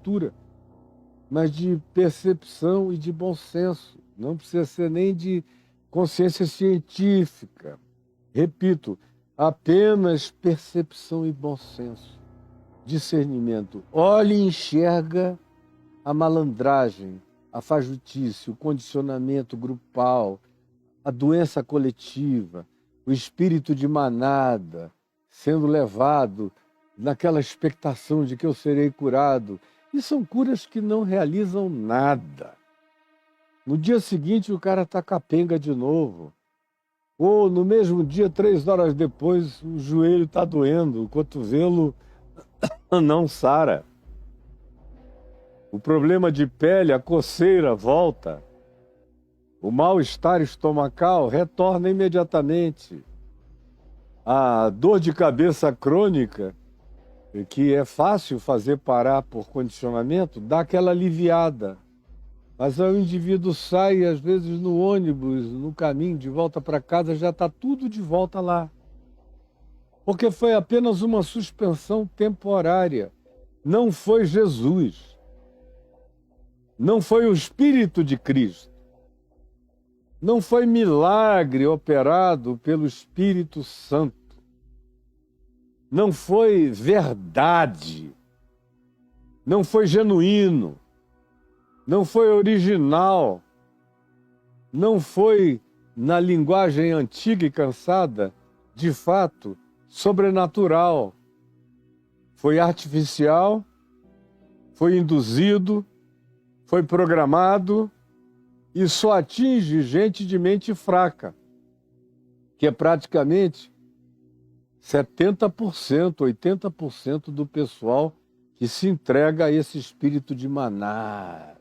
cultura, mas de percepção e de bom senso. Não precisa ser nem de consciência científica. Repito, apenas percepção e bom senso. Discernimento. Olha e enxerga a malandragem, a fajutice, o condicionamento grupal, a doença coletiva, o espírito de manada sendo levado naquela expectação de que eu serei curado. E são curas que não realizam nada. No dia seguinte o cara está capenga de novo. Ou no mesmo dia, 3 horas depois, o joelho está doendo, o cotovelo não sara. O problema de pele, a coceira volta. O mal-estar estomacal retorna imediatamente. A dor de cabeça crônica, que é fácil fazer parar por condicionamento, dá aquela aliviada. Mas aí o indivíduo sai, às vezes, no ônibus, no caminho de volta para casa, já está tudo de volta lá. Porque foi apenas uma suspensão temporária. Não foi Jesus. Não foi o Espírito de Cristo. Não foi milagre operado pelo Espírito Santo. Não foi verdade. Não foi genuíno. Não foi original. Não foi, na linguagem antiga e cansada, de fato, sobrenatural. Foi artificial, foi induzido, foi programado e só atinge gente de mente fraca, que é praticamente 70%, 80% do pessoal que se entrega a esse espírito de maná,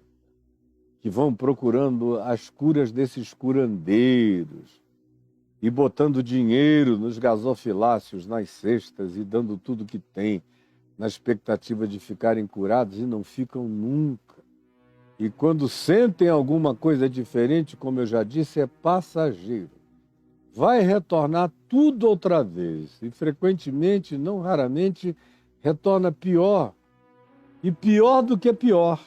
que vão procurando as curas desses curandeiros e botando dinheiro nos gasofiláceos, nas cestas e dando tudo que tem, na expectativa de ficarem curados, e não ficam nunca. E quando sentem alguma coisa diferente, como eu já disse, é passageiro. Vai retornar tudo outra vez. E frequentemente, não raramente, retorna pior. E pior do que pior.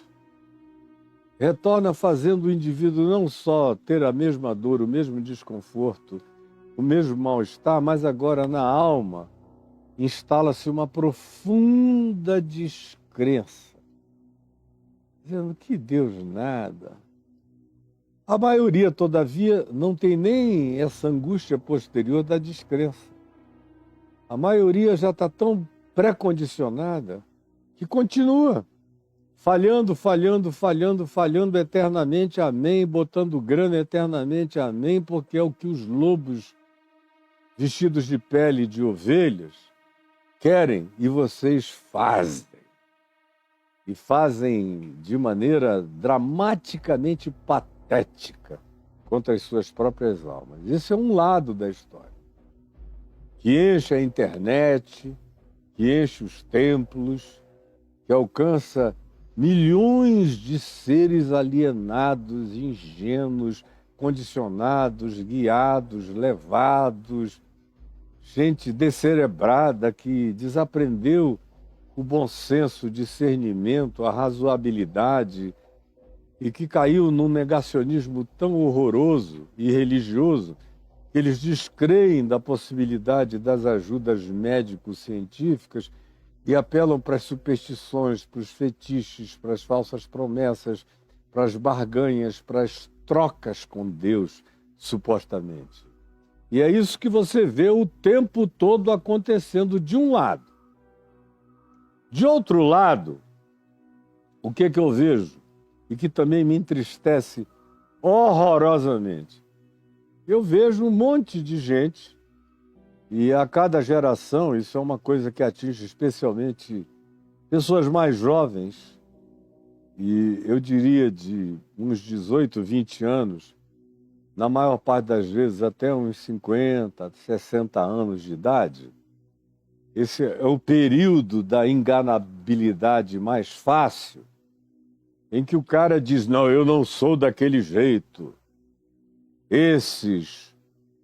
Retorna fazendo o indivíduo não só ter a mesma dor, o mesmo desconforto, o mesmo mal-estar, mas agora na alma instala-se uma profunda descrença. Dizendo que Deus nada. A maioria, todavia, não tem nem essa angústia posterior da descrença. A maioria já está tão pré-condicionada que continua falhando, falhando, falhando, falhando eternamente, amém, botando grana eternamente, amém, porque é o que os lobos vestidos de pele de ovelhas querem e vocês fazem. E fazem de maneira dramaticamente patética contra as suas próprias almas. Isso é um lado da história, que enche a internet, que enche os templos, que alcança milhões de seres alienados, ingênuos, condicionados, guiados, levados, gente descerebrada que desaprendeu o bom senso, o discernimento, a razoabilidade e que caiu num negacionismo tão horroroso e religioso que eles descreem da possibilidade das ajudas médico-científicas e apelam para as superstições, para os fetiches, para as falsas promessas, para as barganhas, para as trocas com Deus, supostamente. E é isso que você vê o tempo todo acontecendo de um lado. De outro lado, o que eu vejo, e que também me entristece horrorosamente, eu vejo um monte de gente, e a cada geração, isso é uma coisa que atinge especialmente pessoas mais jovens, e eu diria de uns 18, 20 anos, na maior parte das vezes até uns 50, 60 anos de idade. Esse é o período da enganabilidade mais fácil, em que o cara diz, não, eu não sou daquele jeito. Esses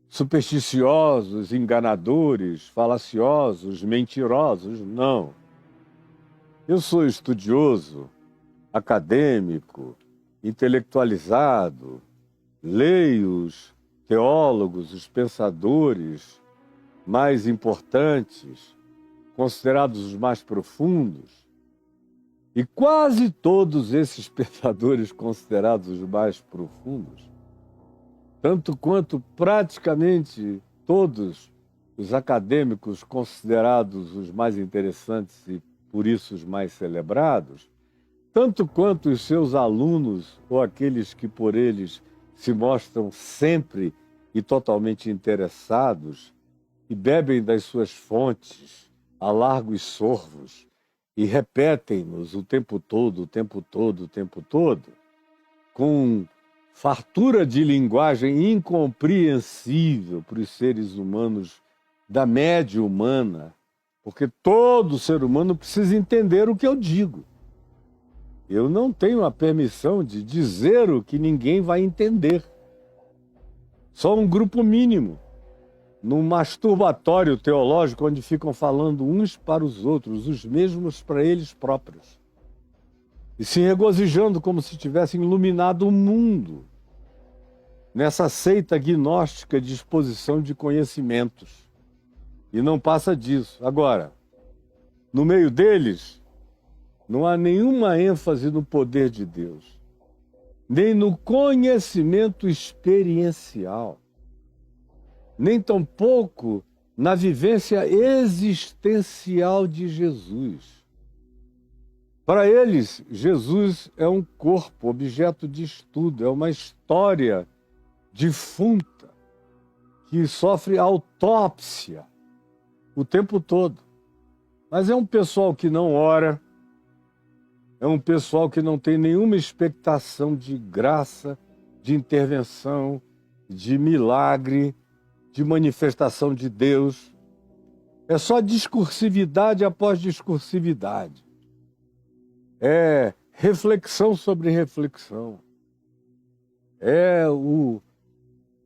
supersticiosos, enganadores, falaciosos, mentirosos, não. Eu sou estudioso, acadêmico, intelectualizado, leia os teólogos, os pensadores mais importantes, considerados os mais profundos, e quase todos esses pensadores considerados os mais profundos, tanto quanto praticamente todos os acadêmicos considerados os mais interessantes e por isso os mais celebrados, tanto quanto os seus alunos ou aqueles que por eles se mostram sempre e totalmente interessados e bebem das suas fontes a largos sorvos e repetem-nos o tempo todo, o tempo todo, o tempo todo, com fartura de linguagem incompreensível para os seres humanos da média humana, porque todo ser humano precisa entender o que eu digo. Eu não tenho a permissão de dizer o que ninguém vai entender. Só um grupo mínimo, num masturbatório teológico onde ficam falando uns para os outros, os mesmos para eles próprios. E se regozijando como se tivessem iluminado o mundo nessa seita gnóstica de exposição de conhecimentos. E não passa disso. Agora, no meio deles, não há nenhuma ênfase no poder de Deus, nem no conhecimento experiencial, nem tampouco na vivência existencial de Jesus. Para eles, Jesus é um corpo, objeto de estudo, é uma história defunta que sofre autópsia o tempo todo. Mas é um pessoal que não ora, é um pessoal que não tem nenhuma expectação de graça, de intervenção, de milagre, de manifestação de Deus. É só discursividade após discursividade. É reflexão sobre reflexão. É o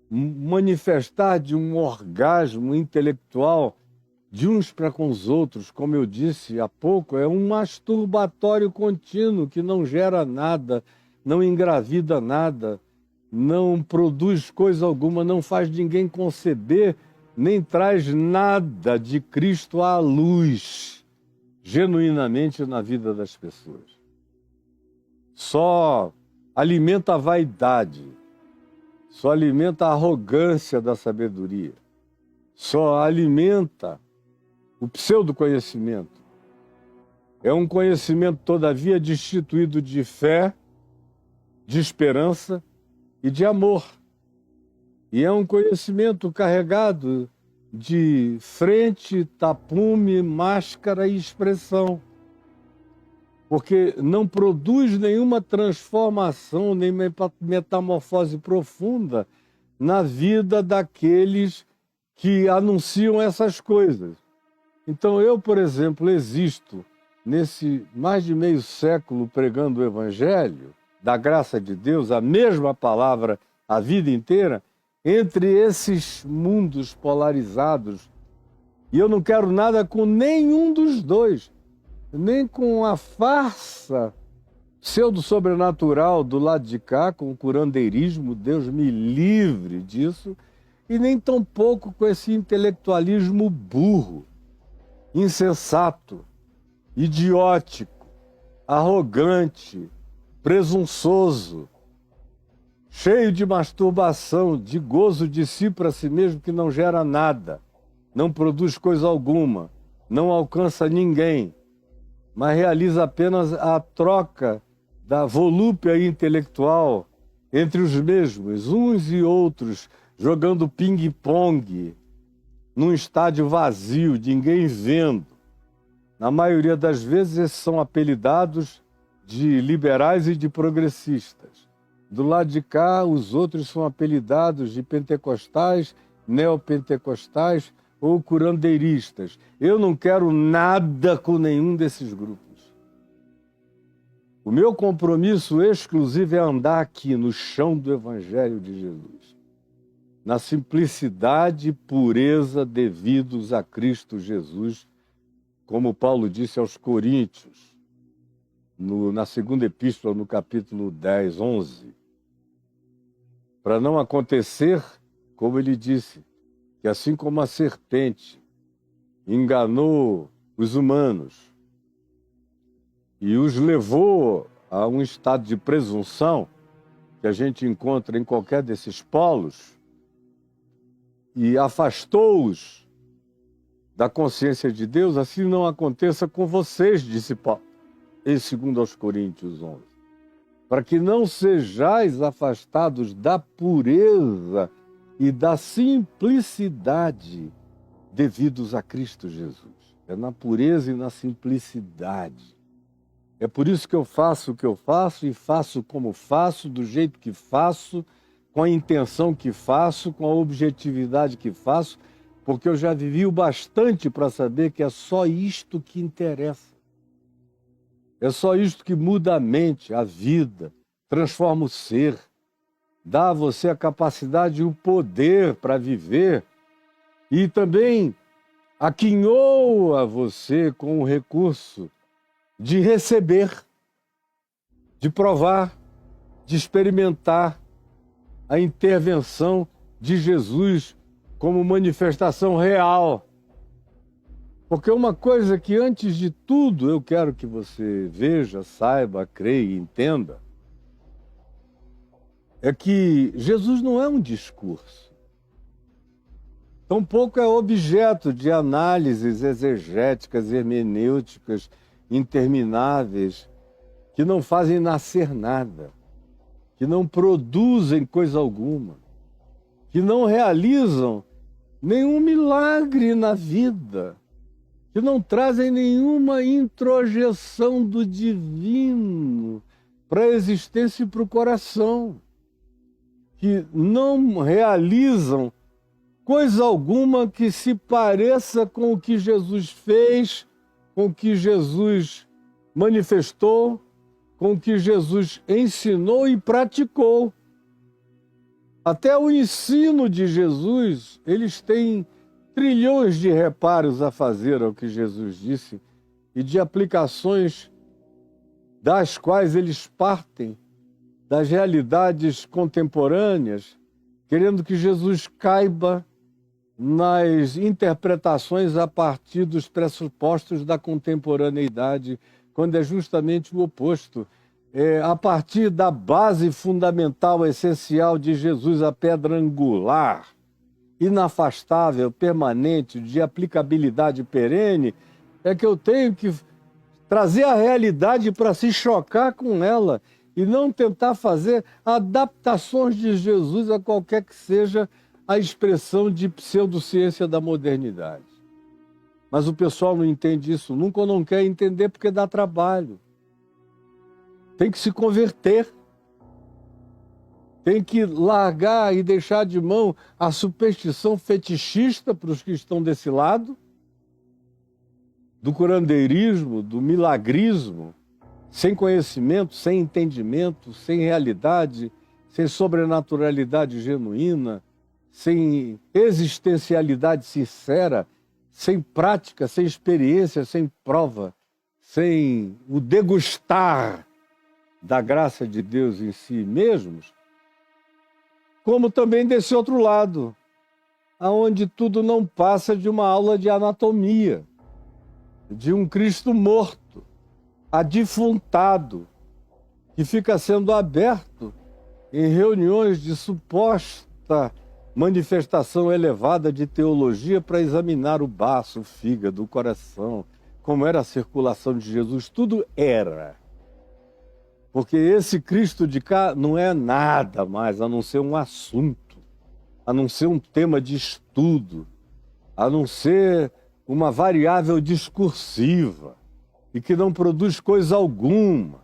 manifestar de um orgasmo intelectual de uns para com os outros, como eu disse há pouco, é um masturbatório contínuo que não gera nada, não engravida nada, não produz coisa alguma, não faz ninguém conceber, nem traz nada de Cristo à luz, genuinamente na vida das pessoas. Só alimenta a vaidade, só alimenta a arrogância da sabedoria, só alimenta o pseudo-conhecimento. É um conhecimento, todavia, destituído de fé, de esperança e de amor. E é um conhecimento carregado de frente, tapume, máscara e expressão. Porque não produz nenhuma transformação, nem metamorfose profunda na vida daqueles que anunciam essas coisas. Então eu, por exemplo, existo nesse mais de meio século pregando o Evangelho, da graça de Deus, a mesma palavra a vida inteira, entre esses mundos polarizados. E eu não quero nada com nenhum dos dois, nem com a farsa pseudo-sobrenatural do lado de cá, com o curandeirismo, Deus me livre disso, e nem tampouco com esse intelectualismo burro, insensato, idiótico, arrogante, presunçoso, cheio de masturbação, de gozo de si para si mesmo que não gera nada, não produz coisa alguma, não alcança ninguém, mas realiza apenas a troca da volúpia intelectual entre os mesmos, uns e outros, jogando ping-pong num estádio vazio, de ninguém vendo. Na maioria das vezes, esses são apelidados de liberais e de progressistas. Do lado de cá, os outros são apelidados de pentecostais, neopentecostais ou curandeiristas. Eu não quero nada com nenhum desses grupos. O meu compromisso exclusivo é andar aqui no chão do Evangelho de Jesus, na simplicidade e pureza devidos a Cristo Jesus, como Paulo disse aos Coríntios. na segunda epístola, no capítulo 10, 11. Para não acontecer, como ele disse, que assim como a serpente enganou os humanos e os levou a um estado de presunção que a gente encontra em qualquer desses polos e afastou-os da consciência de Deus, assim não aconteça com vocês, disse Paulo, em 2 Coríntios 11. Para que não sejais afastados da pureza e da simplicidade devidos a Cristo Jesus. É na pureza e na simplicidade. É por isso que eu faço o que eu faço e faço como faço, do jeito que faço, com a intenção que faço, com a objetividade que faço, porque eu já vivi o bastante para saber que é só isto que interessa. É só isto que muda a mente, a vida, transforma o ser, dá a você a capacidade e o poder para viver e também aquinhoa você com o recurso de receber, de provar, de experimentar a intervenção de Jesus como manifestação real. Porque uma coisa que, antes de tudo, eu quero que você veja, saiba, creia e entenda, é que Jesus não é um discurso. Tampouco é objeto de análises exegéticas, hermenêuticas, intermináveis, que não fazem nascer nada, que não produzem coisa alguma, que não realizam nenhum milagre na vida, que não trazem nenhuma introjeção do divino para a existência e para o coração, que não realizam coisa alguma que se pareça com o que Jesus fez, com o que Jesus manifestou, com o que Jesus ensinou e praticou. Até o ensino de Jesus, eles têm trilhões de reparos a fazer ao que Jesus disse e de aplicações das quais eles partem das realidades contemporâneas, querendo que Jesus caiba nas interpretações a partir dos pressupostos da contemporaneidade, quando é justamente o oposto. A partir da base fundamental, essencial de Jesus, a pedra angular, inafastável, permanente, de aplicabilidade perene, é que eu tenho que trazer a realidade para se chocar com ela e não tentar fazer adaptações de Jesus a qualquer que seja a expressão de pseudociência da modernidade. Mas o pessoal não entende isso nunca ou não quer entender porque dá trabalho. Tem que se converter. Tem que largar e deixar de mão a superstição fetichista para os que estão desse lado, do curandeirismo, do milagrismo, sem conhecimento, sem entendimento, sem realidade, sem sobrenaturalidade genuína, sem existencialidade sincera, sem prática, sem experiência, sem prova, sem o degustar da graça de Deus em si mesmos, como também desse outro lado, aonde tudo não passa de uma aula de anatomia, de um Cristo morto, adifuntado, que fica sendo aberto em reuniões de suposta manifestação elevada de teologia para examinar o baço, o fígado, o coração, como era a circulação de Jesus, tudo era. Porque esse Cristo de cá não é nada mais a não ser um assunto, a não ser um tema de estudo, a não ser uma variável discursiva e que não produz coisa alguma.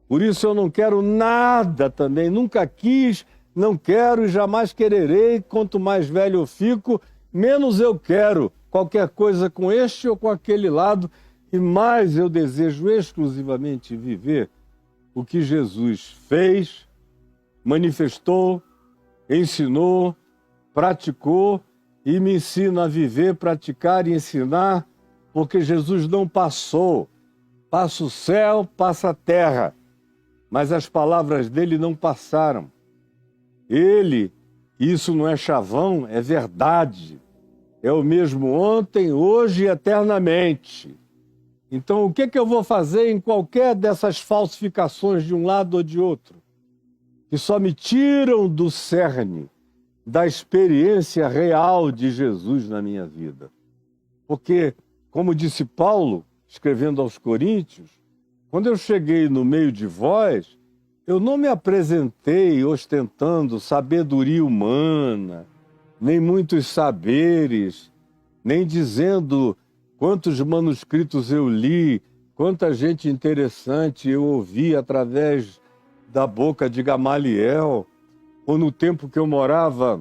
Por isso eu não quero nada também, nunca quis, não quero e jamais quererei. Quanto mais velho eu fico, menos eu quero qualquer coisa com este ou com aquele lado e mais eu desejo exclusivamente viver o que Jesus fez, manifestou, ensinou, praticou e me ensina a viver, praticar e ensinar, porque Jesus não passou Passa o céu, passa a terra, mas as palavras dele não passaram. Ele, isso não é chavão, é verdade. É o mesmo ontem, hoje e eternamente. Então, o que eu vou fazer em qualquer dessas falsificações de um lado ou de outro? Que só me tiram do cerne da experiência real de Jesus na minha vida. Porque, como disse Paulo, escrevendo aos Coríntios, quando eu cheguei no meio de vós, eu não me apresentei ostentando sabedoria humana, nem muitos saberes, nem dizendo quantos manuscritos eu li, quanta gente interessante eu ouvi através da boca de Gamaliel, ou no tempo que eu morava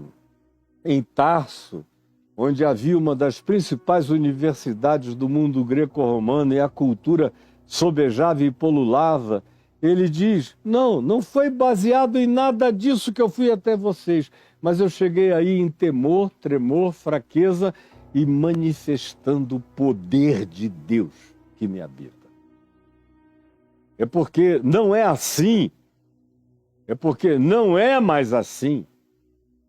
em Tarso, onde havia uma das principais universidades do mundo greco-romano e a cultura sobejava e polulava. Ele diz, não foi baseado em nada disso que eu fui até vocês, mas eu cheguei aí em temor, tremor, fraqueza e manifestando o poder de Deus que me habita. É porque não é assim, é porque não é mais assim,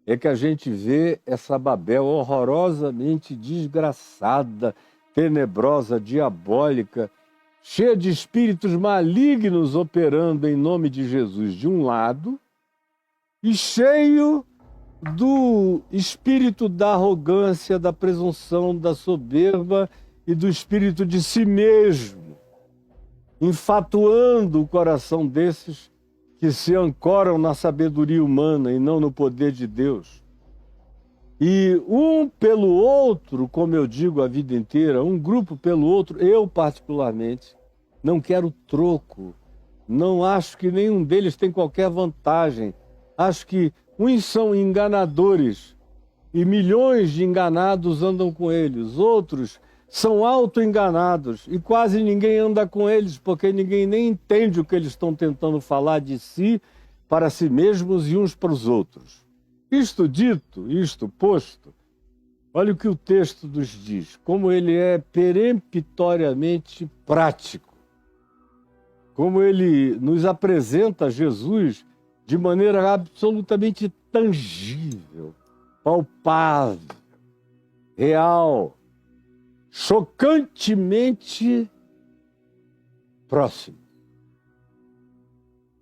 é que a gente vê essa Babel horrorosamente desgraçada, tenebrosa, diabólica, cheia de espíritos malignos operando em nome de Jesus de um lado, e cheio do espírito da arrogância, da presunção, da soberba e do espírito de si mesmo, enfatuando o coração desses que se ancoram na sabedoria humana e não no poder de Deus. E um pelo outro, como eu digo a vida inteira, um grupo pelo outro, eu particularmente, não quero troco. Não acho que nenhum deles tem qualquer vantagem. Acho que uns são enganadores e milhões de enganados andam com eles. Outros são auto-enganados e quase ninguém anda com eles, porque ninguém nem entende o que eles estão tentando falar de si para si mesmos e uns para os outros. Isto dito, isto posto, olha o que o texto nos diz, como ele é peremptoriamente prático, como ele nos apresenta Jesus de maneira absolutamente tangível, palpável, real, chocantemente próximo.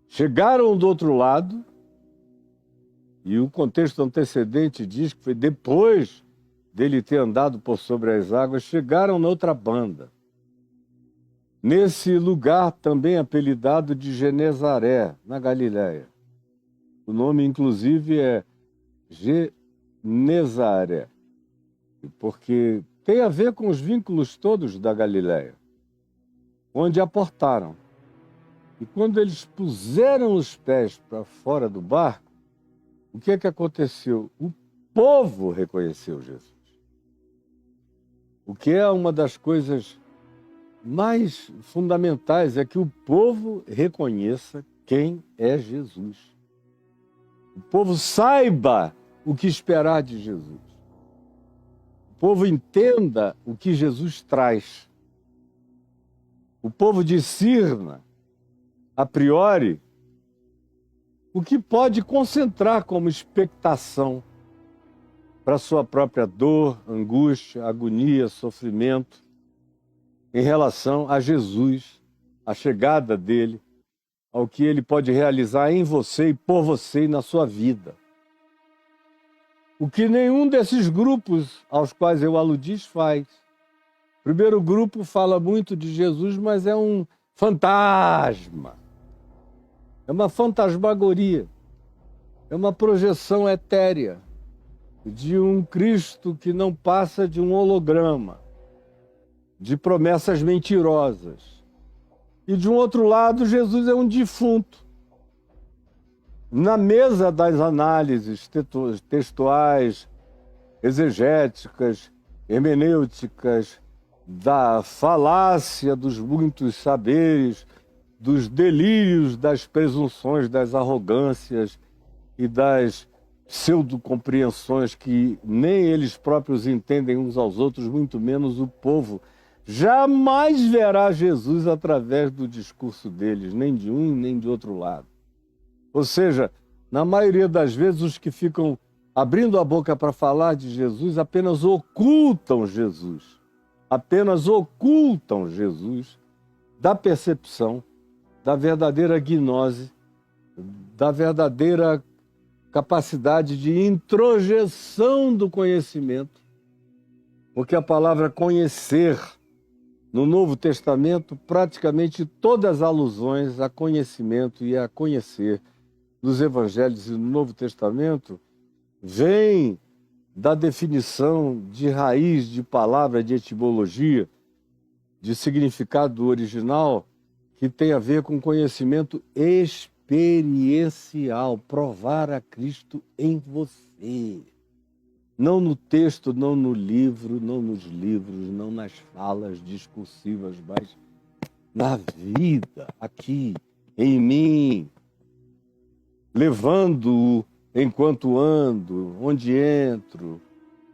Chegaram do outro lado, e o contexto antecedente diz que foi depois dele ter andado por sobre as águas, chegaram na outra banda. Nesse lugar também apelidado de Genezaré, na Galiléia. O nome, inclusive, é Genezaré, porque tem a ver com os vínculos todos da Galiléia, onde aportaram. E quando eles puseram os pés para fora do barco, o que é que aconteceu? O povo reconheceu Jesus. O que é uma das coisas mais fundamentais é que o povo reconheça quem é Jesus. O povo saiba o que esperar de Jesus. O povo entenda o que Jesus traz. O povo discirna, a priori, o que pode concentrar como expectação para sua própria dor, angústia, agonia, sofrimento, em relação a Jesus, a chegada dele, ao que ele pode realizar em você e por você e na sua vida. O que nenhum desses grupos aos quais eu aludi faz. O primeiro grupo fala muito de Jesus, mas é um fantasma. É uma fantasmagoria. É uma projeção etérea de um Cristo que não passa de um holograma, de promessas mentirosas. E de um outro lado, Jesus é um defunto. Na mesa das análises textuais, exegéticas, hermenêuticas, da falácia dos muitos saberes, dos delírios, das presunções, das arrogâncias e das pseudo-compreensões que nem eles próprios entendem uns aos outros, muito menos o povo jamais verá Jesus através do discurso deles, nem de um nem de outro lado. Ou seja, na maioria das vezes, os que ficam abrindo a boca para falar de Jesus apenas ocultam Jesus. Apenas ocultam Jesus da percepção, da verdadeira gnose, da verdadeira capacidade de introjeção do conhecimento. Porque a palavra conhecer, no Novo Testamento, praticamente todas as alusões a conhecimento e a conhecer nos Evangelhos e no Novo Testamento vem da definição de raiz de palavra, de etimologia, de significado original, que tem a ver com conhecimento experiencial, provar a Cristo em você. Não no texto, não no livro, não nos livros, não nas falas discursivas, mas na vida, aqui, em mim, levando-o enquanto ando, onde entro,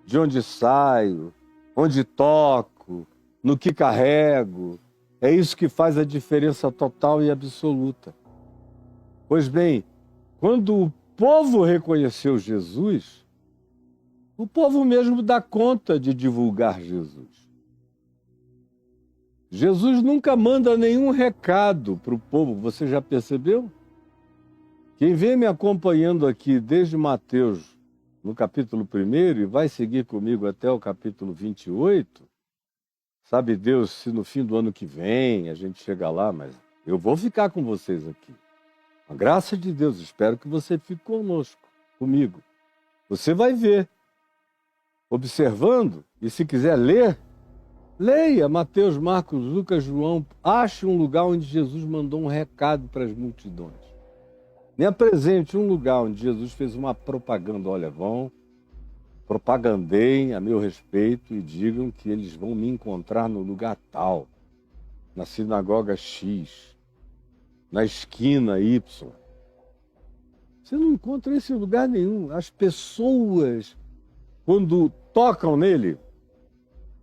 de onde saio, onde toco, no que carrego. É isso que faz a diferença total e absoluta. Pois bem, quando o povo reconheceu Jesus, o povo mesmo dá conta de divulgar Jesus. Jesus nunca manda nenhum recado para o povo, você já percebeu? Quem vem me acompanhando aqui desde Mateus, no capítulo 1, e vai seguir comigo até o capítulo 28, sabe Deus se no fim do ano que vem a gente chega lá, mas eu vou ficar com vocês aqui. Com a graça de Deus, espero que você fique conosco, comigo. Você vai ver, observando, e se quiser ler, leia Mateus, Marcos, Lucas, João, ache um lugar onde Jesus mandou um recado para as multidões. Me apresente um lugar onde Jesus fez uma propaganda. Olha, vão, propagandeiem a meu respeito e digam que eles vão me encontrar no lugar tal, na sinagoga X, na esquina Y. Você não encontra esse lugar nenhum. As pessoas, quando tocam nele,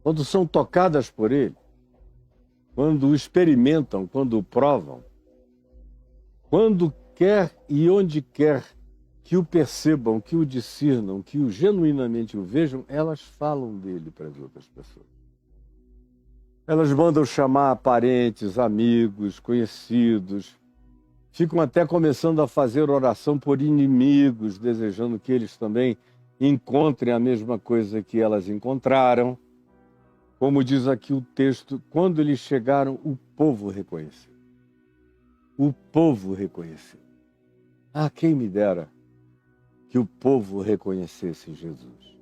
quando são tocadas por ele, quando o experimentam, quando o provam, quando quer e onde quer que o percebam, que o discernam, que o genuinamente o vejam, elas falam dele para as outras pessoas. Elas mandam chamar parentes, amigos, conhecidos, ficam até começando a fazer oração por inimigos, desejando que eles também encontrem a mesma coisa que elas encontraram. Como diz aqui o texto, quando eles chegaram, o povo reconheceu. O povo reconheceu. Ah, quem me dera que o povo reconhecesse Jesus.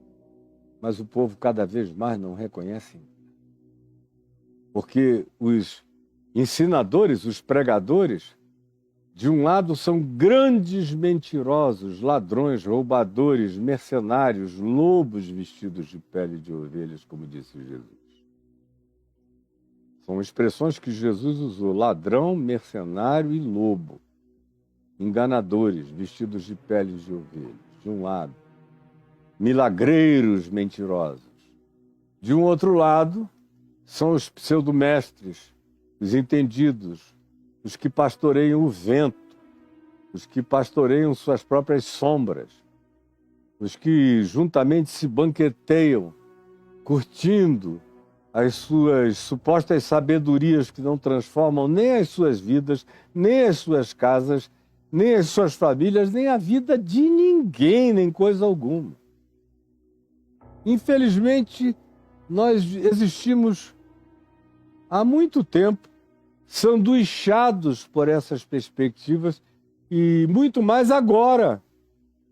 Mas o povo cada vez mais não reconhece. Porque os ensinadores, os pregadores, de um lado são grandes mentirosos, ladrões, roubadores, mercenários, lobos vestidos de pele de ovelhas, como disse Jesus. São expressões que Jesus usou, ladrão, mercenário e lobo. Enganadores, vestidos de peles de ovelhas, de um lado. Milagreiros mentirosos. De um outro lado, são os pseudomestres, os entendidos, os que pastoreiam o vento, os que pastoreiam suas próprias sombras, os que juntamente se banqueteiam, curtindo as suas supostas sabedorias que não transformam nem as suas vidas, nem as suas casas, nem as suas famílias, nem a vida de ninguém, nem coisa alguma. Infelizmente, nós existimos há muito tempo sanduichados por essas perspectivas e muito mais agora,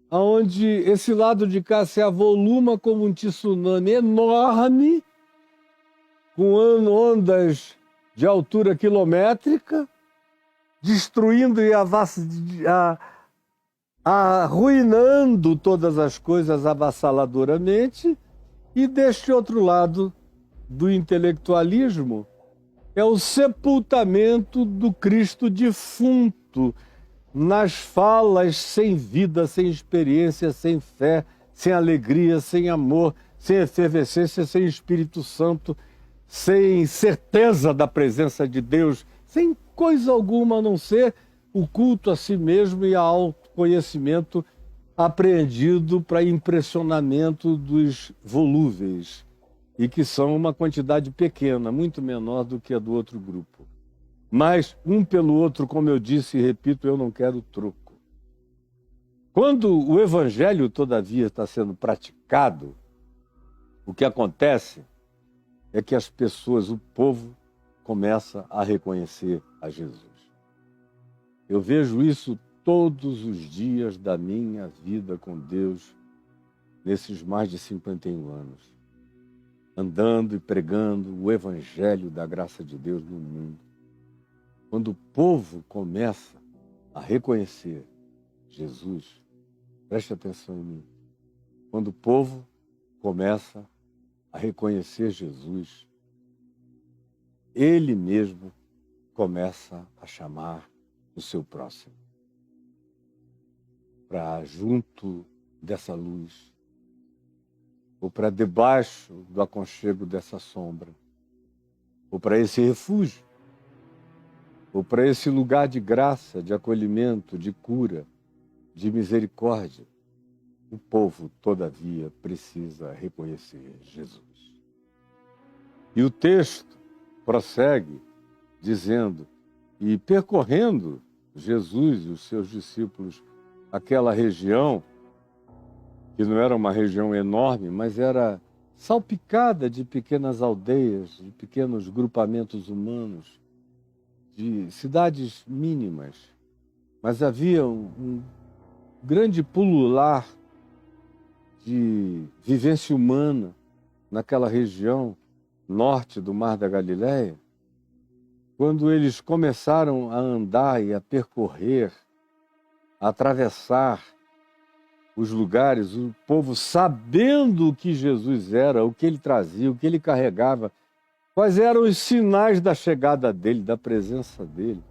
onde esse lado de cá se avoluma como um tsunami enorme, com ondas de altura quilométrica, destruindo e arruinando todas as coisas avassaladoramente, e deste outro lado do intelectualismo é o sepultamento do Cristo defunto nas falas sem vida, sem experiência, sem fé, sem alegria, sem amor, sem efervescência, sem Espírito Santo, sem certeza da presença de Deus, sem coisa alguma a não ser o culto a si mesmo e ao autoconhecimento apreendido para impressionamento dos volúveis, e que são uma quantidade pequena, muito menor do que a do outro grupo. Mas um pelo outro, como eu disse e repito, eu não quero troco. Quando o evangelho, todavia, está sendo praticado, o que acontece é que as pessoas, o povo, começa a reconhecer a Jesus. Eu vejo isso todos os dias da minha vida com Deus, nesses mais de 51 anos, andando e pregando o evangelho da graça de Deus no mundo. Quando o povo começa a reconhecer Jesus, preste atenção em mim, quando o povo começa a reconhecer Jesus, ele mesmo começa a chamar o seu próximo para junto dessa luz, ou para debaixo do aconchego dessa sombra, ou para esse refúgio, ou para esse lugar de graça, de acolhimento, de cura, de misericórdia. O povo, todavia, precisa reconhecer Jesus. E o texto prossegue dizendo, e percorrendo Jesus e os seus discípulos aquela região, que não era uma região enorme, mas era salpicada de pequenas aldeias, de pequenos grupamentos humanos, de cidades mínimas, mas havia um grande pulular de vivência humana naquela região norte do Mar da Galileia. Quando eles começaram a andar e a percorrer, a atravessar os lugares, o povo sabendo o que Jesus era, o que ele trazia, o que ele carregava, quais eram os sinais da chegada dele, da presença dele,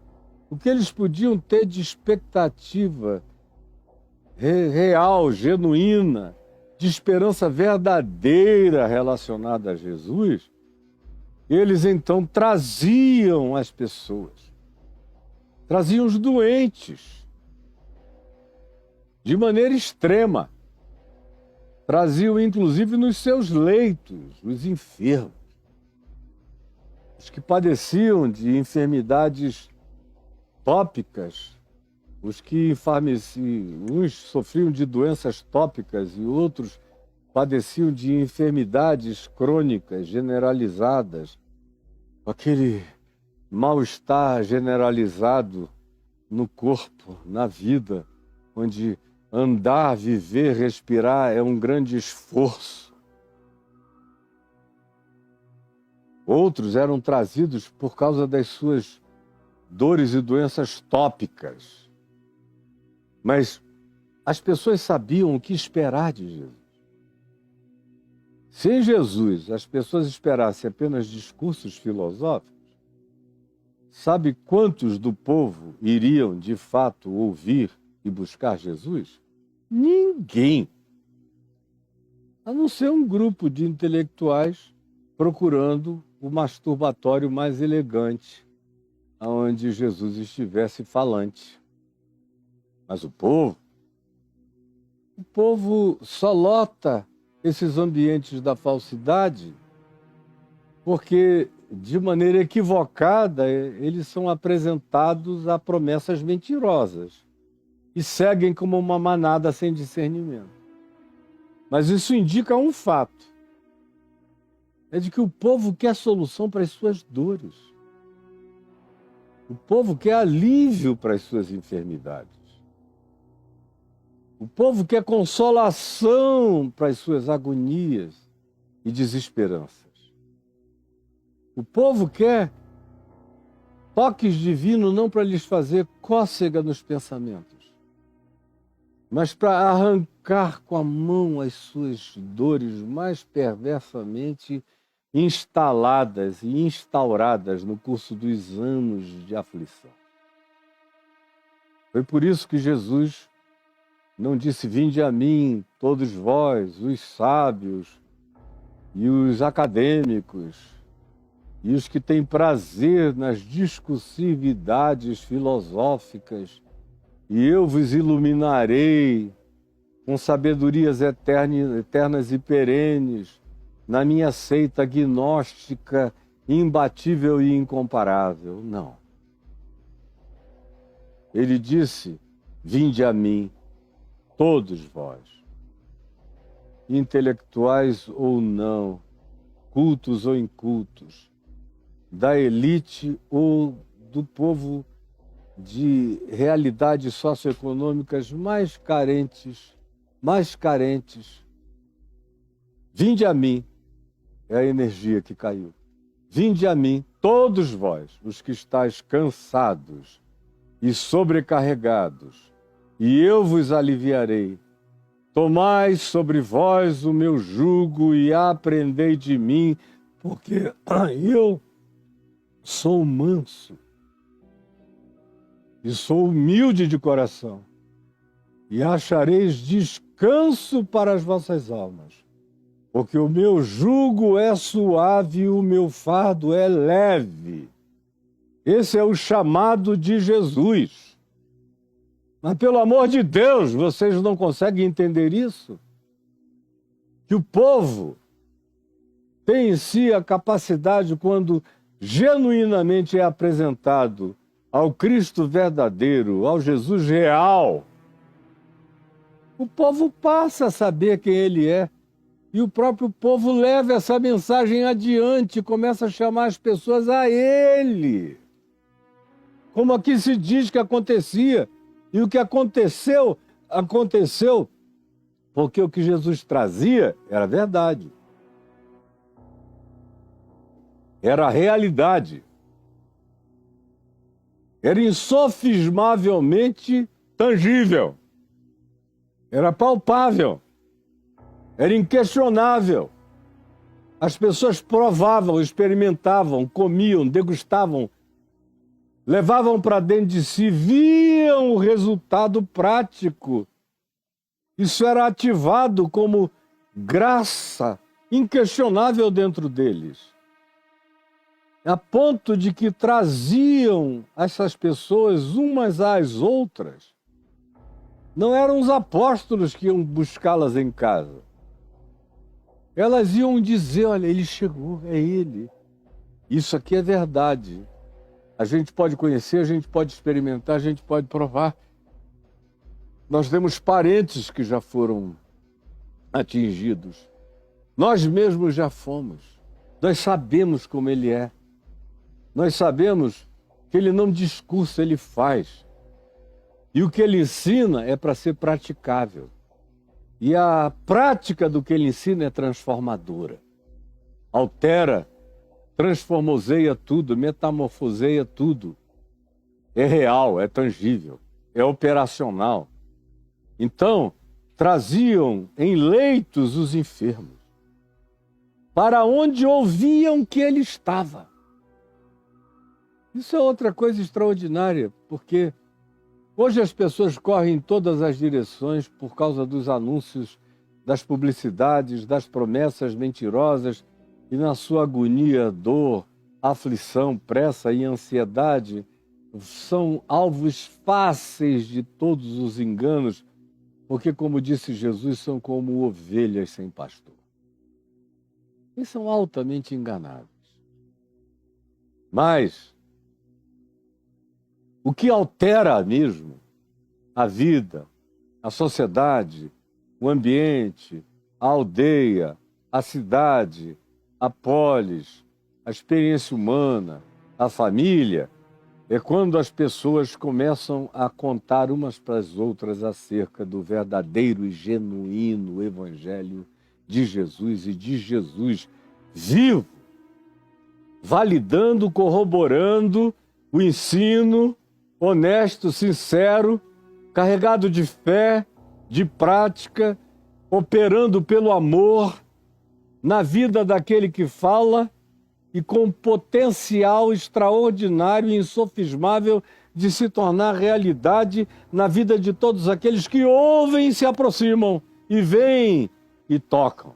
o que eles podiam ter de expectativa real, genuína, de esperança verdadeira relacionada a Jesus, eles então traziam as pessoas, traziam os doentes, de maneira extrema, traziam inclusive nos seus leitos os enfermos, os que padeciam de enfermidades tópicas, os que uns sofriam de doenças tópicas e outros padeciam de enfermidades crônicas generalizadas, aquele mal-estar generalizado no corpo, na vida, onde andar, viver, respirar é um grande esforço. Outros eram trazidos por causa das suas dores e doenças tópicas. Mas as pessoas sabiam o que esperar de Jesus. Se em Jesus as pessoas esperassem apenas discursos filosóficos, sabe quantos do povo iriam de fato ouvir e buscar Jesus? Ninguém. A não ser um grupo de intelectuais procurando o masturbatório mais elegante, onde Jesus estivesse falante. Mas o povo só lota esses ambientes da falsidade porque, de maneira equivocada, eles são apresentados a promessas mentirosas e seguem como uma manada sem discernimento. Mas isso indica um fato, é de que o povo quer solução para as suas dores. O povo quer alívio para as suas enfermidades. O povo quer consolação para as suas agonias e desesperanças. O povo quer toques divinos não para lhes fazer cócega nos pensamentos, mas para arrancar com a mão as suas dores mais perversamente instaladas e instauradas no curso dos anos de aflição. Foi por isso que Jesus não disse: vinde a mim, todos vós, os sábios e os acadêmicos, e os que têm prazer nas discursividades filosóficas, e eu vos iluminarei com sabedorias eternas e perenes, na minha seita gnóstica, imbatível e incomparável. Não. Ele disse, vinde a mim, todos vós, intelectuais ou não, cultos ou incultos, da elite ou do povo de realidades socioeconômicas mais carentes, vinde a mim, é a energia que caiu. Vinde a mim, todos vós, os que estáis cansados e sobrecarregados, e eu vos aliviarei. Tomai sobre vós o meu jugo e aprendei de mim, porque eu sou manso e sou humilde de coração, e achareis descanso para as vossas almas, porque o meu jugo é suave e o meu fardo é leve. Esse é o chamado de Jesus. Mas, pelo amor de Deus, vocês não conseguem entender isso? Que o povo tem em si a capacidade, quando genuinamente é apresentado ao Cristo verdadeiro, ao Jesus real, o povo passa a saber quem ele é. E o próprio povo leva essa mensagem adiante, começa a chamar as pessoas a ele. Como aqui se diz que acontecia. E o que aconteceu, aconteceu porque o que Jesus trazia era verdade. Era a realidade. Era insofismavelmente tangível. Era palpável. Era inquestionável. As pessoas provavam, experimentavam, comiam, degustavam, levavam para dentro de si, viam o resultado prático. Isso era ativado como graça inquestionável dentro deles. A ponto de que traziam essas pessoas umas às outras. Não eram os apóstolos que iam buscá-las em casa. Elas iam dizer, olha, ele chegou, é ele. Isso aqui é verdade. A gente pode conhecer, a gente pode experimentar, a gente pode provar. Nós temos parentes que já foram atingidos. Nós mesmos já fomos. Nós sabemos como ele é. Nós sabemos que ele não discursa, ele faz. E o que ele ensina é para ser praticável. E a prática do que ele ensina é transformadora. Altera, transformoseia tudo, metamorfoseia tudo. É real, é tangível, é operacional. Então, traziam em leitos os enfermos, para onde ouviam que ele estava. Isso é outra coisa extraordinária, porque hoje as pessoas correm em todas as direções por causa dos anúncios, das publicidades, das promessas mentirosas, e na sua agonia, dor, aflição, pressa e ansiedade são alvos fáceis de todos os enganos, porque, como disse Jesus, são como ovelhas sem pastor. E são altamente enganados. Mas o que altera mesmo a vida, a sociedade, o ambiente, a aldeia, a cidade, a polis, a experiência humana, a família, é quando as pessoas começam a contar umas para as outras acerca do verdadeiro e genuíno Evangelho de Jesus e de Jesus vivo, validando, corroborando o ensino honesto, sincero, carregado de fé, de prática, operando pelo amor na vida daquele que fala e com potencial extraordinário e insofismável de se tornar realidade na vida de todos aqueles que ouvem e se aproximam, e veem e tocam.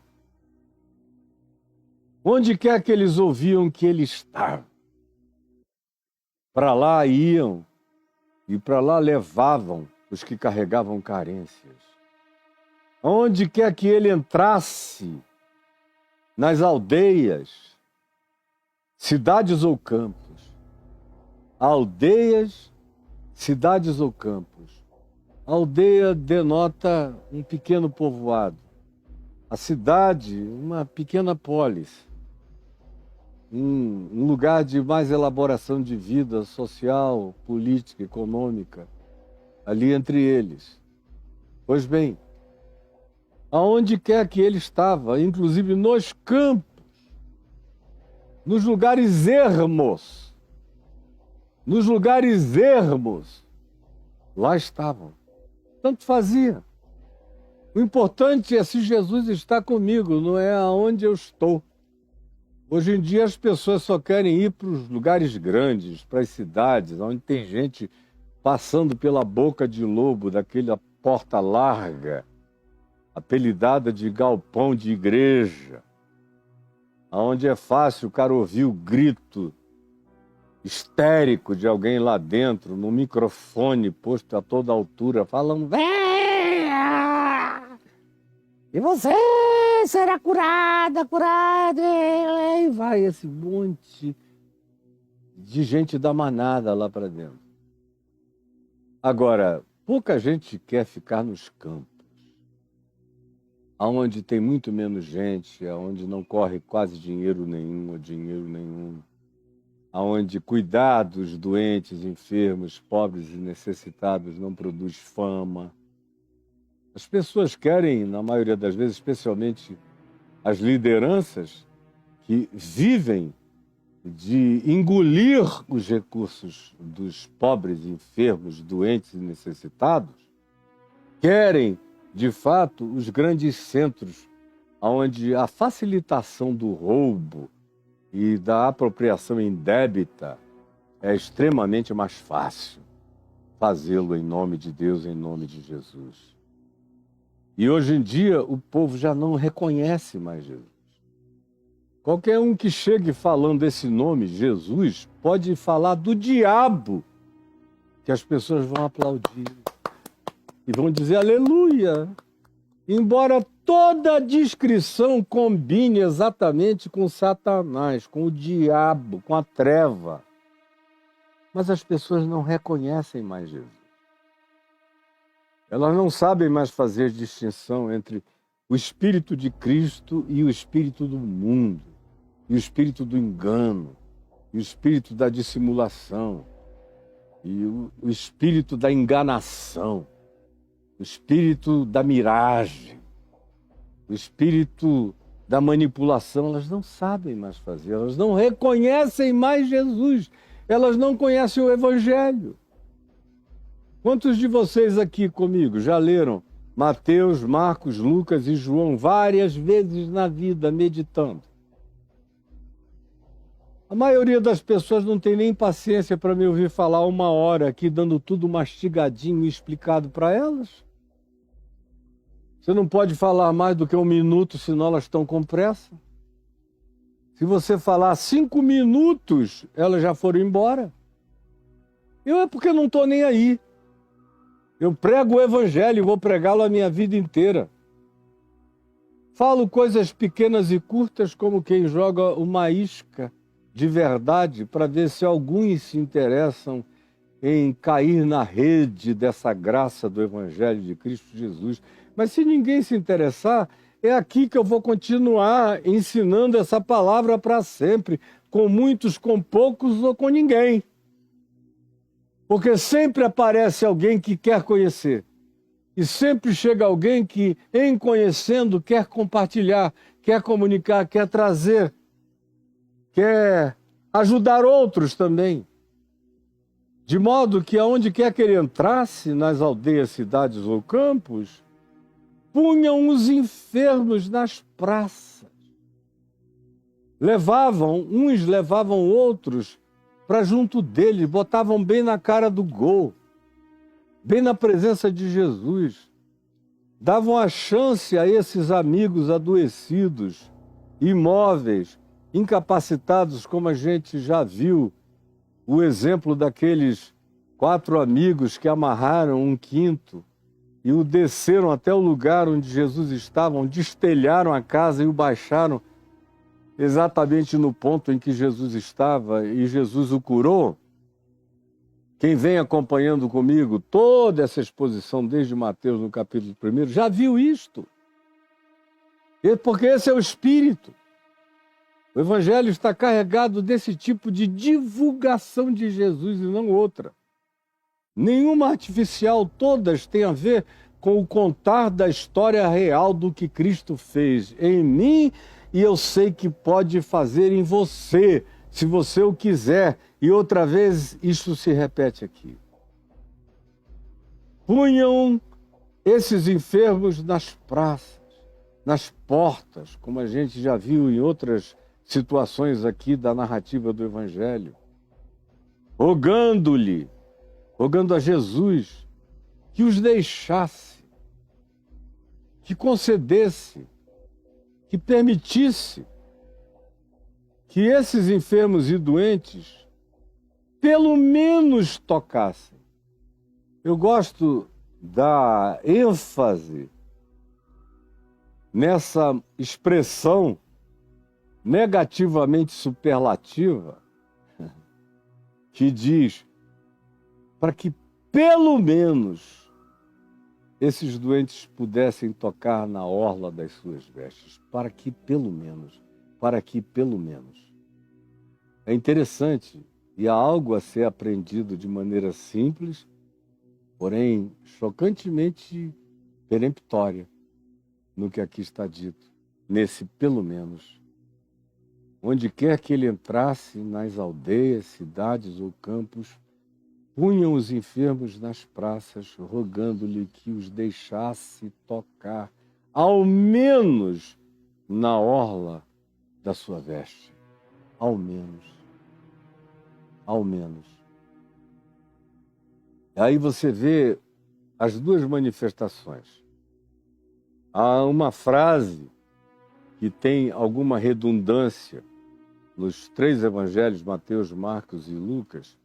Onde quer que eles ouviam que ele estava, para lá iam e para lá levavam os que carregavam carências. Onde quer que ele entrasse, nas aldeias, cidades ou campos, aldeias, cidades ou campos. A aldeia denota um pequeno povoado, a cidade, uma pequena polis, um lugar de mais elaboração de vida social, política, econômica, ali entre eles. Pois bem, aonde quer que ele estava, inclusive nos campos, nos lugares ermos, lá estavam. Tanto fazia. O importante é se Jesus está comigo, não é aonde eu estou. Hoje em dia as pessoas só querem ir para os lugares grandes, para as cidades, onde tem gente passando pela boca de lobo, daquela porta larga, apelidada de galpão de igreja, onde é fácil o cara ouvir o grito histérico de alguém lá dentro, no microfone posto a toda altura, falando: venha! E você será curada, curada! E vai esse monte de gente da manada lá para dentro. Agora, pouca gente quer ficar nos campos, aonde tem muito menos gente, aonde não corre quase dinheiro nenhum, aonde cuidar dos doentes, enfermos, pobres e necessitados não produz fama. As pessoas querem, na maioria das vezes, especialmente as lideranças, que vivem de engolir os recursos dos pobres, enfermos, doentes e necessitados, querem, de fato, os grandes centros onde a facilitação do roubo e da apropriação indébita é extremamente mais fácil fazê-lo em nome de Deus, em nome de Jesus. E hoje em dia o povo já não reconhece mais Jesus. Qualquer um que chegue falando esse nome, Jesus, pode falar do diabo, que as pessoas vão aplaudir e vão dizer aleluia. Embora toda a descrição combine exatamente com Satanás, com o diabo, com a treva. Mas as pessoas não reconhecem mais Jesus. Elas não sabem mais fazer distinção entre o Espírito de Cristo e o Espírito do mundo, e o Espírito do engano, e o Espírito da dissimulação, e o Espírito da enganação, o Espírito da miragem, o Espírito da manipulação. Elas não sabem mais fazer, elas não reconhecem mais Jesus, elas não conhecem o Evangelho. Quantos de vocês aqui comigo já leram Mateus, Marcos, Lucas e João várias vezes na vida, meditando? A maioria das pessoas não tem nem paciência para me ouvir falar 1 hora aqui, dando tudo mastigadinho e explicado para elas. Você não pode falar mais do que 1 minuto, senão elas estão com pressa. Se você falar 5 minutos, elas já foram embora. É porque não estou nem aí. Eu prego o Evangelho e vou pregá-lo a minha vida inteira. Falo coisas pequenas e curtas como quem joga uma isca de verdade para ver se alguns se interessam em cair na rede dessa graça do Evangelho de Cristo Jesus. Mas se ninguém se interessar, é aqui que eu vou continuar ensinando essa palavra para sempre, com muitos, com poucos ou com ninguém. Porque sempre aparece alguém que quer conhecer. E sempre chega alguém que, em conhecendo, quer compartilhar, quer comunicar, quer trazer, quer ajudar outros também. De modo que aonde quer que ele entrasse, nas aldeias, cidades ou campos, punham os enfermos nas praças. Uns levavam outros para junto dele, botavam bem na cara do gol, bem na presença de Jesus. Davam a chance a esses amigos adoecidos, imóveis, incapacitados, como a gente já viu o exemplo daqueles 4 amigos que amarraram um quinto e o desceram até o lugar onde Jesus estava, destelharam a casa e o baixaram exatamente no ponto em que Jesus estava, e Jesus o curou. Quem vem acompanhando comigo toda essa exposição desde Mateus no capítulo 1 já viu isto. Porque esse é o Espírito. O Evangelho está carregado desse tipo de divulgação de Jesus e não outra. Nenhuma artificial, todas têm a ver com o contar da história real do que Cristo fez em mim, e eu sei que pode fazer em você, se você o quiser. E outra vez, isso se repete aqui. Punham esses enfermos nas praças, nas portas, como a gente já viu em outras situações aqui da narrativa do Evangelho, rogando a Jesus que os deixasse, que concedesse, que permitisse que esses enfermos e doentes pelo menos tocassem. Eu gosto da ênfase nessa expressão negativamente superlativa que diz para que pelo menos esses doentes pudessem tocar na orla das suas vestes. Para que pelo menos. É interessante e há algo a ser aprendido de maneira simples, porém chocantemente peremptória no que aqui está dito, nesse pelo menos. Onde quer que ele entrasse, nas aldeias, cidades ou campos, punham os enfermos nas praças, rogando-lhe que os deixasse tocar, ao menos na orla da sua veste. Ao menos. Aí você vê as duas manifestações. Há uma frase que tem alguma redundância nos 3 evangelhos, Mateus, Marcos e Lucas,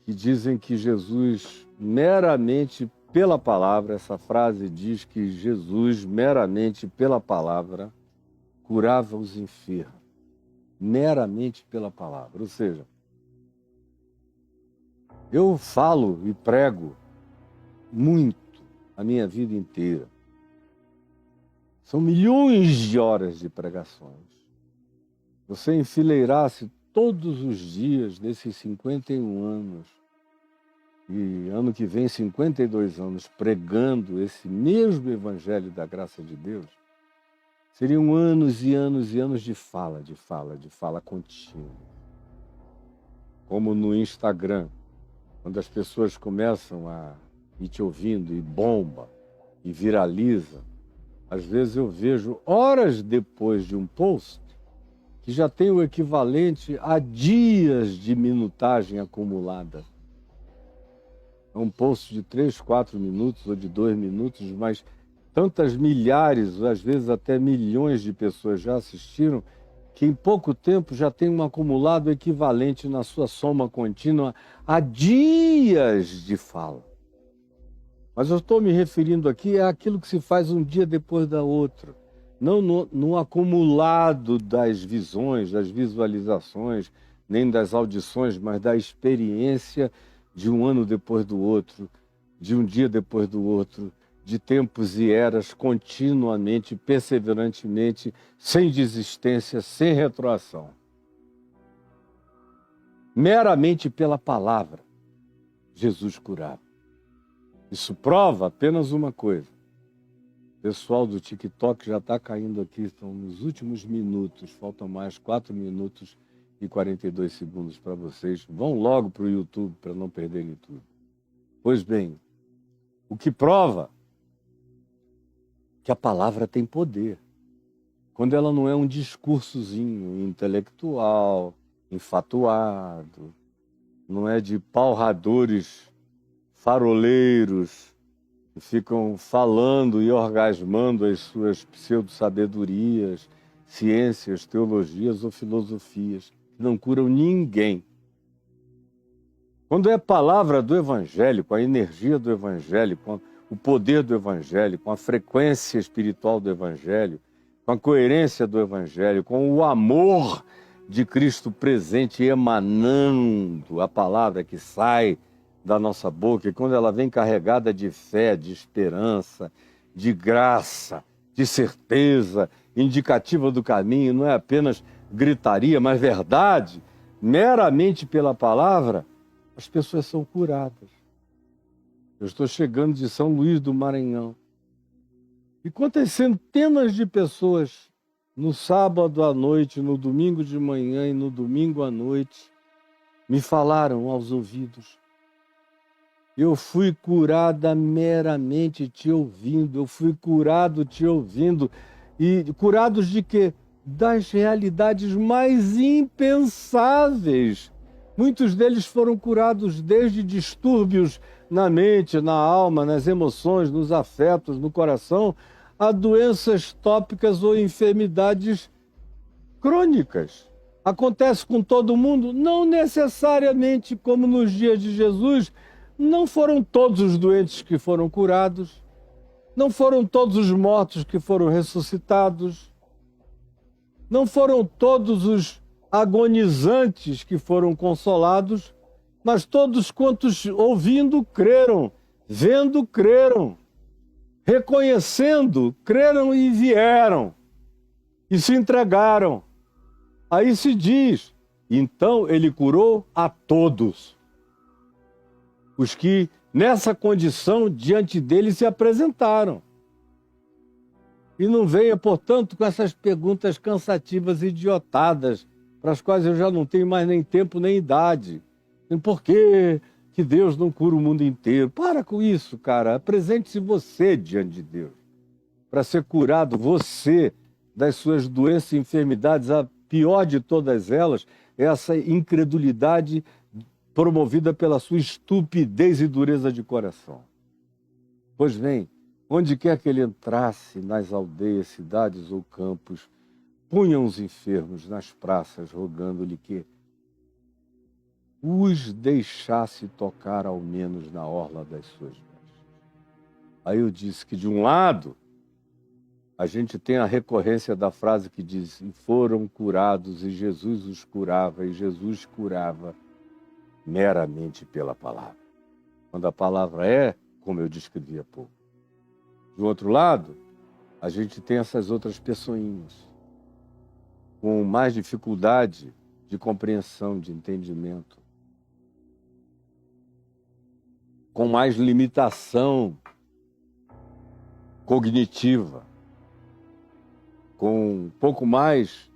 que dizem que Jesus, meramente pela palavra, essa frase diz que Jesus, meramente pela palavra, curava os enfermos. Meramente pela palavra. Ou seja, eu falo e prego muito a minha vida inteira. São milhões de horas de pregações. Você enfileirasse todos os dias desses 51 anos, e ano que vem 52 anos, pregando esse mesmo Evangelho da graça de Deus, seriam anos e anos e anos de fala contínua. Como no Instagram, quando as pessoas começam a ir te ouvindo e bomba, e viraliza, às vezes eu vejo horas depois de um post que já tem o equivalente a dias de minutagem acumulada. É um post de 3, 4 minutos ou de 2 minutos, mas tantas milhares, às vezes até milhões de pessoas já assistiram, que em pouco tempo já tem um acumulado equivalente na sua soma contínua a dias de fala. Mas eu estou me referindo aqui àquilo que se faz um dia depois da outra. Não no acumulado das visões, das visualizações, nem das audições, mas da experiência de um ano depois do outro, de um dia depois do outro, de tempos e eras, continuamente, perseverantemente, sem desistência, sem retroação. Meramente pela palavra, Jesus curava. Isso prova apenas uma coisa. O pessoal do TikTok já está caindo aqui, estão nos últimos minutos, faltam mais 4 minutos e 42 segundos para vocês. Vão logo para o YouTube para não perderem tudo. Pois bem, o que prova que a palavra tem poder. Quando ela não é um discursozinho intelectual, enfatuado, não é de palradores faroleiros que ficam falando e orgasmando as suas pseudo-sabedorias ciências, teologias ou filosofias, que não curam ninguém. Quando é a palavra do Evangelho, com a energia do Evangelho, com o poder do Evangelho, com a frequência espiritual do Evangelho, com a coerência do Evangelho, com o amor de Cristo presente emanando a palavra que sai da nossa boca, e quando ela vem carregada de fé, de esperança, de graça, de certeza, indicativa do caminho, não é apenas gritaria, mas verdade, meramente pela palavra, as pessoas são curadas. Eu estou chegando de São Luís do Maranhão. E quantas centenas de pessoas no sábado à noite, no domingo de manhã e no domingo à noite me falaram aos ouvidos: eu fui curada meramente te ouvindo, eu fui curado te ouvindo. E curados de quê? Das realidades mais impensáveis. Muitos deles foram curados desde distúrbios na mente, na alma, nas emoções, nos afetos, no coração, a doenças tópicas ou enfermidades crônicas. Acontece com todo mundo? Não necessariamente como nos dias de Jesus. Não foram todos os doentes que foram curados, não foram todos os mortos que foram ressuscitados, não foram todos os agonizantes que foram consolados, mas todos quantos ouvindo creram, vendo creram, reconhecendo creram e vieram e se entregaram. Aí se diz, então ele curou a todos os que nessa condição diante dele se apresentaram. E não venha, portanto, com essas perguntas cansativas e idiotadas, para as quais eu já não tenho mais nem tempo nem idade. E por que Deus não cura o mundo inteiro? Para com isso, cara. Apresente-se você diante de Deus, para ser curado você das suas doenças e enfermidades. A pior de todas elas é essa incredulidade promovida pela sua estupidez e dureza de coração. Pois bem, onde quer que ele entrasse, nas aldeias, cidades ou campos, punham os enfermos nas praças, rogando-lhe que os deixasse tocar ao menos na orla das suas vestes. Aí eu disse que, de um lado, a gente tem a recorrência da frase que diz: e foram curados, e Jesus os curava, e Jesus curava meramente pela palavra. Quando a palavra é, como eu descrevi há pouco. Do outro lado, a gente tem essas outras pessoinhas com mais dificuldade de compreensão, de entendimento, com mais limitação cognitiva, com um pouco mais